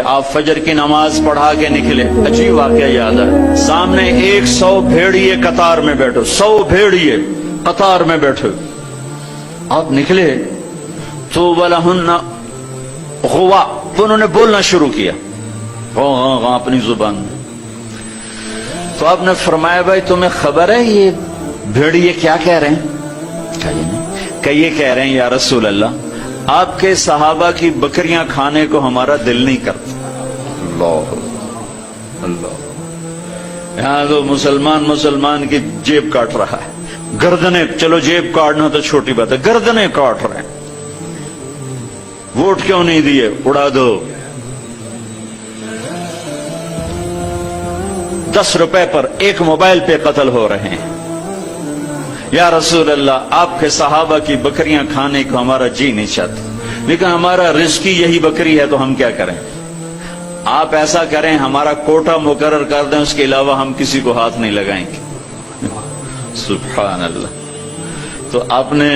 آپ فجر کی نماز پڑھا کے نکلے، عجیب واقعہ یاد ہے، سامنے 100 بھیڑیے قطار میں بیٹھو، 100 بھیڑیے قطار میں بیٹھو، آپ نکلے تو وَلَهُنَّ غُوَا، تو انہوں نے بولنا شروع کیا اپنی زبان میں. تو آپ نے فرمایا بھائی تمہیں خبر ہے یہ بھیڑیے کیا کہہ رہے ہیں؟ کہ یہ کہہ رہے ہیں یا رسول اللہ آپ کے صحابہ کی بکریاں کھانے کو ہمارا دل نہیں کرتا. اللہ اللہ، یہاں تو مسلمان کی جیب کاٹ رہا ہے، گردنیں، چلو جیب کاٹنا تو چھوٹی بات ہے، گردنیں کاٹ رہے ہیں. ووٹ کیوں نہیں دیے؟ اڑا دو. 10 روپے پر ایک موبائل پہ قتل ہو رہے ہیں. یا رسول اللہ آپ کے صحابہ کی بکریاں کھانے کو ہمارا جی نہیں چاہتا، لیکن ہمارا رزق ہی یہی بکری ہے تو ہم کیا کریں؟ آپ ایسا کریں ہمارا کوٹا مقرر کر دیں، اس کے علاوہ ہم کسی کو ہاتھ نہیں لگائیں گے. سبحان اللہ. تو آپ نے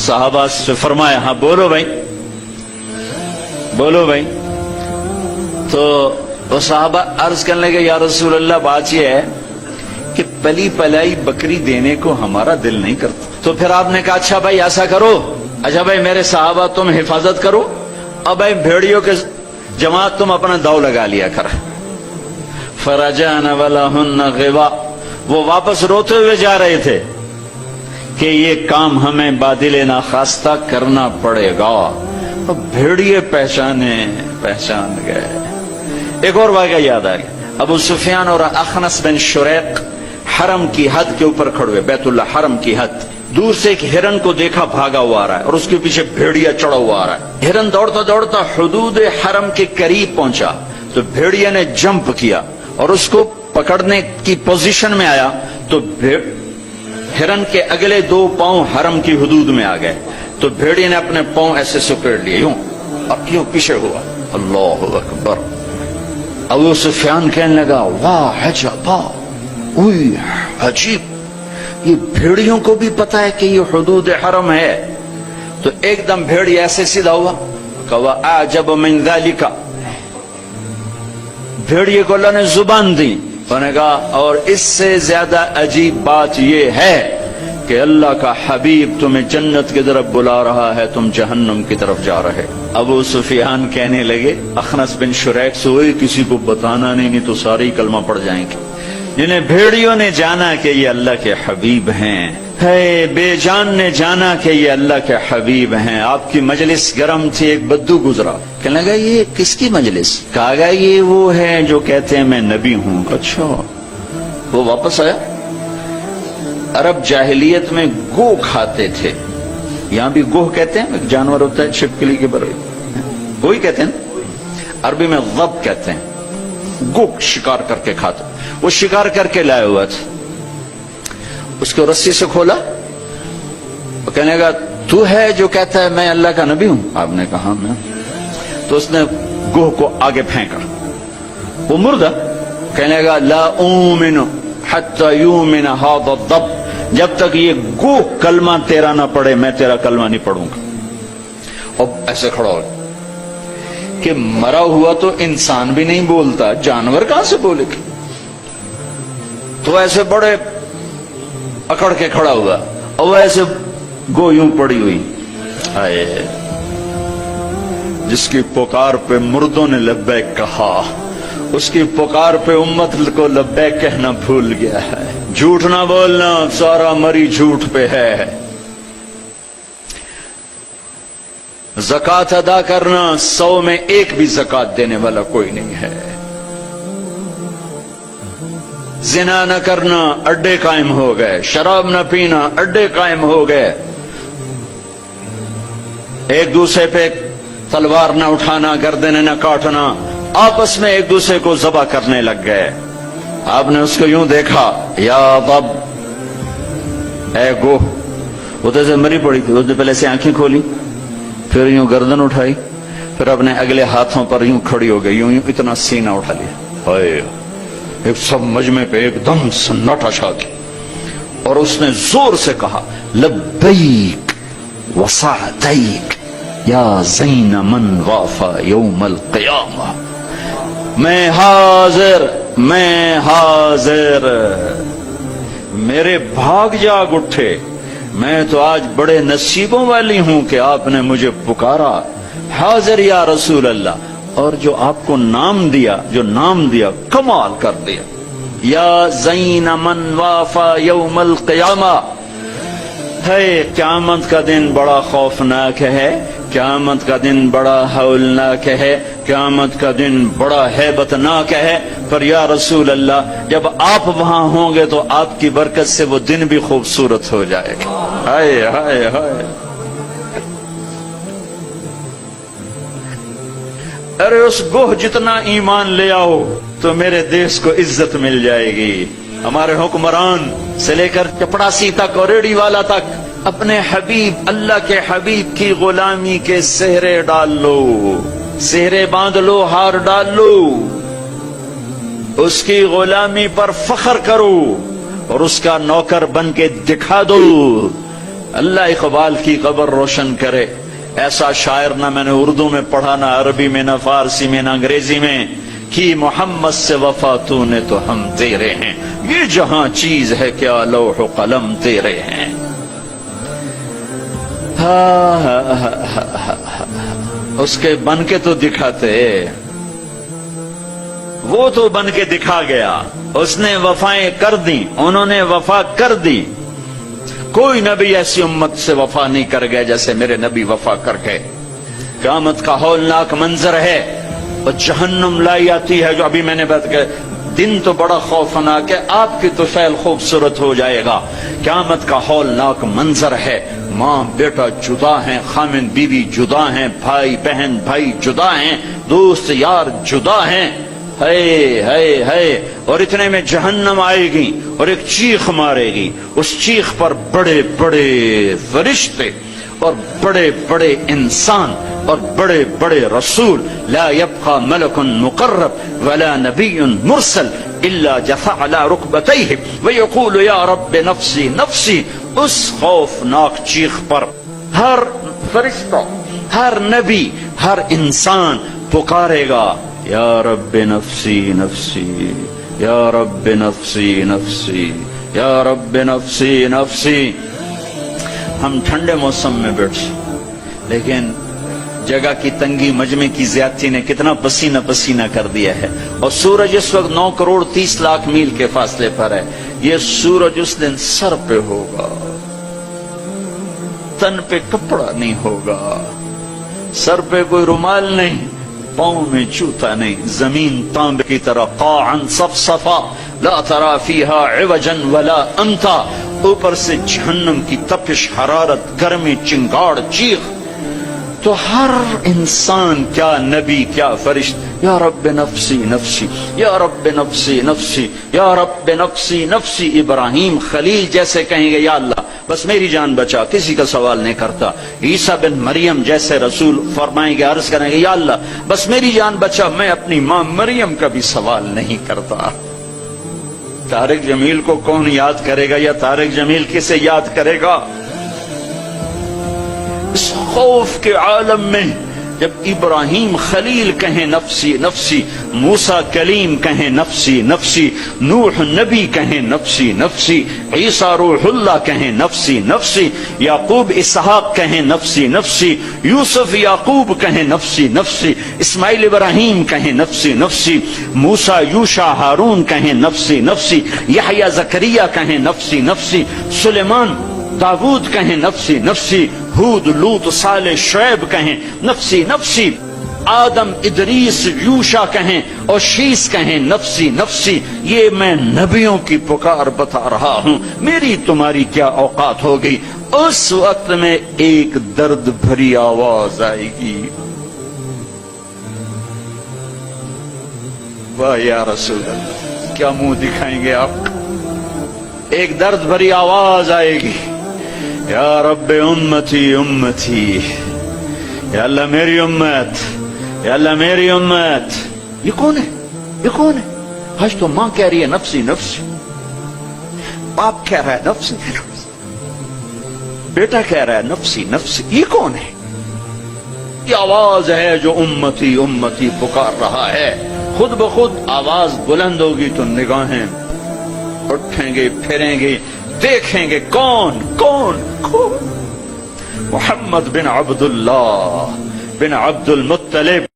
صحابہ سے فرمایا ہاں بولو بھائی، بولو بھائی. تو وہ صحابہ عرض کرنے لگے یا رسول اللہ بات یہ ہے کہ پلی پلائی بکری دینے کو ہمارا دل نہیں کرتا. تو پھر آپ نے کہا اچھا بھائی ایسا کرو، اچھا بھائی میرے صحابہ تم حفاظت کرو، اب بھائی بھیڑیوں کے جماعت تم اپنا داؤ لگا لیا کر. فرجعن ولہن غوا، وہ واپس روتے ہوئے جا رہے تھے کہ یہ کام ہمیں بادل ناخواستہ کرنا پڑے گا. اب بھیڑیے پہچان گئے. ایک اور واقعہ یاد آ گیا، ابو سفیان اور اخنس بن شریق حرم کی حد کے اوپر کھڑے ہوئے، بیت اللہ حرم کی حد. دور سے ایک ہرن کو دیکھا بھاگا ہوا آ رہا ہے اور اس کے پیچھے بھیڑیا چڑھا ہوا آ رہا ہے. ہرن دوڑتا دوڑتا حدود حرم کے قریب پہنچا تو بھیڑیا نے جمپ کیا اور اس کو پکڑنے کی پوزیشن میں آیا تو ہرن کے اگلے 2 پاؤں حرم کی حدود میں آ گئے. تو بھیڑیا نے اپنے پاؤں ایسے سکیڑ لیے، یوں پیچھے ہوا. اللہ اکبر. ابو سفیان کہنے لگا واہ عجبا، اوئی عجیب، یہ بھیڑیوں کو بھی پتا ہے کہ یہ حدود حرم ہے. تو ایک دم بھیڑی ایسے سیدھا ہوا کہ اعجب من ذالک، بھیڑیے کو اللہ نے زبان دی. انہوں نے کہا اور اس سے زیادہ عجیب بات یہ ہے کہ اللہ کا حبیب تمہیں جنت کی طرف بلا رہا ہے، تم جہنم کی طرف جا رہے. ابو سفیان کہنے لگے اخنس بن شریق سے ہوئے کسی کو بتانا نہیں تو سارے ہی کلمہ پڑ جائیں گے. جنہیں بھیڑیوں نے جانا کہ یہ اللہ کے حبیب ہیں، ہے بے جان نے جانا کہ یہ اللہ کے حبیب ہیں. آپ کی مجلس گرم تھی، ایک بدو گزرا، کہنے لگا یہ کس کی مجلس؟ کہا گیا یہ وہ ہے جو کہتے ہیں میں نبی ہوں. اچھا. وہ واپس آیا. عرب جاہلیت میں گو کھاتے تھے، یہاں بھی گوہ کہتے ہیں، ایک جانور ہوتا ہے چھپکلی کے برے، گوہی کہتے ہیں، عربی میں غب کہتے ہیں. گو شکار کر کے کھاتے، وہ شکار کر کے لائے ہوا تھا. اس کو رسی سے کھولا، وہ کہنے لگا تو ہے جو کہتا ہے میں اللہ کا نبی ہوں؟ آپ نے کہا میں. تو اس نے گوہ کو آگے پھینکا، وہ مردہ. کہنے لگا لا اومن حتی یومن ھذا الضب، جب تک یہ گو کلمہ تیرا نہ پڑھے میں تیرا کلمہ نہیں پڑھوں گا. اور ایسے کھڑا ہو کہ مرا ہوا تو انسان بھی نہیں بولتا، جانور کہاں سے بولے گا؟ تو ایسے بڑے اکڑ کے کھڑا ہوا اور ایسے گو یوں پڑی ہوئی. آئے جس کی پکار پہ مردوں نے لبیک کہا، اس کی پکار پہ امت کو لبیک کہنا بھول گیا ہے. جھوٹ نہ بولنا، سارا مری جھوٹ پہ ہے. زکوٰۃ ادا کرنا، 100 میں 1 بھی زکوٰۃ دینے والا کوئی نہیں ہے. زنا نہ کرنا، اڈے قائم ہو گئے. شراب نہ پینا، اڈے قائم ہو گئے. ایک دوسرے پہ تلوار نہ اٹھانا، گردنیں نہ کاٹنا، آپس میں ایک دوسرے کو ذبح کرنے لگ گئے. آپ نے اس کو یوں دیکھا یا ضب، اے گو. وہ تو ایسے مری پڑی تھی، اس نے پہلے سے آنکھیں کھولی، پھر یوں گردن اٹھائی، پھر اپنے اگلے ہاتھوں پر یوں کھڑی ہو گئی، یوں اتنا سینہ اٹھا لیا. ہائے، ایک سب مجمع پہ ایک دم سناٹا چھا گیا اور اس نے زور سے کہا لبیک وسعدیک یا زین من غافا یوم القیامہ. میں حاضر، میں حاضر، میرے بھاگ جاگ اٹھے، میں تو آج بڑے نصیبوں والی ہوں کہ آپ نے مجھے پکارا، حاضر یا رسول اللہ۔ اور جو آپ کو نام دیا، جو نام دیا کمال کر دیا، یا زین من وافا یوم القیامہ۔ ہے قیامت کا دن بڑا خوفناک ہے، قیامت کا دن بڑا ہولناک ہے، قیامت کا دن بڑا ہیبتناک ہے، پر یا رسول اللہ جب آپ وہاں ہوں گے تو آپ کی برکت سے وہ دن بھی خوبصورت ہو جائے گا۔ ہائے ہائے ہائے، ارے اس گوہ جتنا ایمان لے آؤ تو میرے دیش کو عزت مل جائے گی۔ ہمارے حکمران سے لے کر چپڑاسی تک اور ریڑھی والا تک اپنے حبیب، اللہ کے حبیب کی غلامی کے سہرے ڈال لو، سہرے باندھ لو، ہار ڈال لو، اس کی غلامی پر فخر کرو اور اس کا نوکر بن کے دکھا دو۔ اللہ اقبال کی قبر روشن کرے۔ ایسا شاعر نہ میں نے اردو میں پڑھا، نہ عربی میں، نہ فارسی میں، نہ انگریزی میں، کہ محمد سے وفا تو نے تو ہم تیرے ہیں، یہ جہاں چیز ہے کیا لوح و قلم تیرے ہیں۔ اس کے بن کے تو دکھاتے، وہ تو بن کے دکھا گیا، اس نے وفائیں کر دی، انہوں نے وفا کر دی۔ کوئی نبی ایسی امت سے وفا نہیں کر گئے جیسے میرے نبی وفا کر گئے۔ قیامت کا ہولناک منظر ہے، اور جہنم لائی آتی ہے، جو ابھی میں نے بات کیا، دن تو بڑا خوفناک ہے، آپ کی تو فعل خوبصورت ہو جائے گا۔ قیامت کا ہولناک منظر ہے، ماں بیٹا جدا ہیں، خامن بیوی جدا ہیں، بھائی بہن بھائی جدا ہیں، دوست یار جدا ہیں۔ ہے ہے ہے، اور اتنے میں جہنم آئے گی اور ایک چیخ مارے گی، اس چیخ پر بڑے بڑے فرشتے اور بڑے بڑے انسان اور بڑے بڑے رسول، لا يبقى ملک مقرب ولا نبی مرسل الا جثى على ركبتيه ويقول یا رب نفسی نفسی۔ اس خوفناک چیخ پر ہر فرشتہ، ہر نبی، ہر انسان پکارے گا، یا رب نفسی نفسی، یا رب نفسی نفسی، یا رب نفسی نفسی۔ ہم ٹھنڈے موسم میں بیٹھے، لیکن جگہ کی تنگی، مجمع کی زیادتی نے کتنا پسینہ پسینہ کر دیا ہے، اور سورج اس وقت 9 کروڑ 30 لاکھ میل کے فاصلے پر ہے۔ یہ سورج اس دن سر پہ ہوگا، تن پہ کپڑا نہیں ہوگا، سر پہ کوئی رومال نہیں، پاؤں میں جوتا نہیں، زمین تانبے کی طرح قاعا صفصفا لا ترى فيها عوجا ولا امتا۔ اوپر سے جہنم کی تپش، حرارت، گرمی، چنگاڑ، چیخ۔ تو ہر انسان، کیا نبی کیا فرشت، یا رب نفسی نفسی، یا رب نفسی نفسی، یا رب نفسی نفسی۔ ابراہیم خلیل جیسے کہیں گے، یا اللہ بس میری جان بچا، کسی کا سوال نہیں کرتا۔ عیسیٰ بن مریم جیسے رسول فرمائیں گے، عرض کریں گے، یا اللہ بس میری جان بچا، میں اپنی ماں مریم کا بھی سوال نہیں کرتا۔ طارق جمیل کو کون یاد کرے گا، یا طارق جمیل کسے یاد کرے گا؟ اس خوف کے عالم میں جب ابراہیم خلیل کہیں نفسی نفسی، موسیٰ کلیم کہیں نفسی نفسی، نوح نبی کہیں نفسی نفسی، عیسیٰ روح اللہ کہیں نفسی نفسی، یعقوب اسحاق کہیں نفسی نفسی، یوسف یعقوب کہیں نفسی نفسی، اسماعیل ابراہیم کہیں نفسی نفسی، موسیٰ یوشع ہارون کہیں نفسی نفسی، یحییٰ زکریا کہیں نفسی نفسی، سلیمان داود کہیں نفسی نفسی، ہود لوط صالح شعیب کہیں نفسی نفسی، آدم ادریس یوشع کہیں اور شیس کہیں نفسی نفسی۔ یہ میں نبیوں کی پکار بتا رہا ہوں، میری تمہاری کیا اوقات ہو گئی۔ اس وقت میں ایک درد بھری آواز آئے گی، واہ یا رسول اللہ، کیا منہ دکھائیں گے آپ؟ ایک درد بھری آواز آئے گی، یا رب امتی امتی، یا اللہ میری امت، یا اللہ میری امت۔ یہ کون ہے؟ یہ کون ہے؟ آج تو ماں کہہ رہی ہے نفسی نفسی، باپ کہہ رہا ہے نفسی نفسی، بیٹا کہہ رہا ہے نفسی نفسی، یہ کون ہے؟ یہ آواز ہے جو امتی امتی پکار رہا ہے۔ خود بخود آواز بلند ہوگی تو نگاہیں اٹھیں گے، پھریں گے، دیکھیں گے کون کون کون؟ محمد بن عبداللہ بن عبد المطلب